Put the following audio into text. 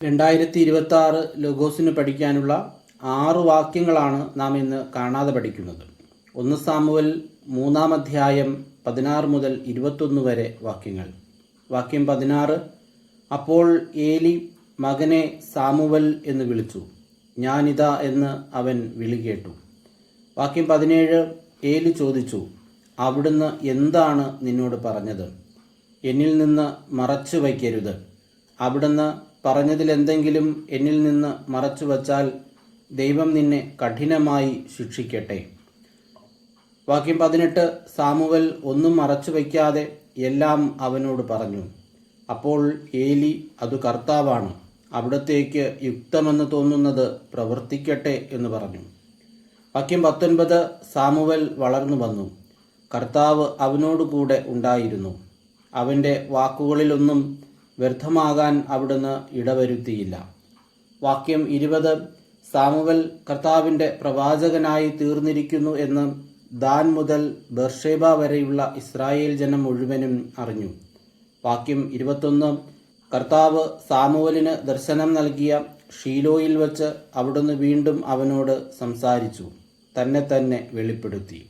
2026 ലോഗോസിന് പഠിക്കാനുള്ള 6 വാക്യങ്ങളാണ് നാം ഇന്ന് കാണാതെ പഠിക്കുന്നത്. 1 സാമുവേൽ 3-ാം അധ്യായം 16 മുതൽ 21 വരെ വാക്യങ്ങൾ. വാക്യം 16. അപ്പോൾ ഏലി മകനെ സാമുവൽ എന്ന് വിളിച്ചു. ഞാനിതാ എന്ന് അവൻ വിളി കേട്ടു. വാക്യം 17. ഏലി ചോദിച്ചു, അവിടുന്ന് എന്താണ് നിന്നോട് പറഞ്ഞത്? എന്നിൽ നിന്ന് മറച്ചു വയ്ക്കരുത്. അവിടുന്ന് പറഞ്ഞതിലെന്തെങ്കിലും എന്നിൽ നിന്ന് മറച്ചു വച്ചാൽ ദൈവം നിന്നെ കഠിനമായി ശിക്ഷിക്കട്ടെ. വാക്യം 18. സാമുവൽ ഒന്നും മറച്ചു വയ്ക്കാതെ എല്ലാം അവനോട് പറഞ്ഞു. അപ്പോൾ ഏലി, അത് കർത്താവാണ്, അവിടത്തേക്ക് യുക്തമെന്ന് തോന്നുന്നത് പ്രവർത്തിക്കട്ടെ എന്ന് പറഞ്ഞു. വാക്യം 19. സാമുവൽ വളർന്നു വന്നു, കർത്താവ് അവനോട് കൂടെ ഉണ്ടായിരുന്നു. അവൻ്റെ വാക്കുകളിലൊന്നും വ്യർത്ഥമാകാൻ അവിടുന്ന് ഇടവരുത്തിയില്ല. വാക്യം 20. സാമുവൽ കർത്താവിൻ്റെ പ്രവാചകനായി തീർന്നിരിക്കുന്നു എന്ന് ദാൻ മുതൽ ബർഷേബ വരെയുള്ള ഇസ്രായേൽ ജനം മുഴുവനും അറിഞ്ഞു. വാക്യം 21. കർത്താവ് സാമുവലിന് ദർശനം നൽകിയ ഷീലോയിൽ വച്ച് അവിടുന്ന് വീണ്ടും അവനോട് സംസാരിച്ചു, തന്നെ വെളിപ്പെടുത്തി.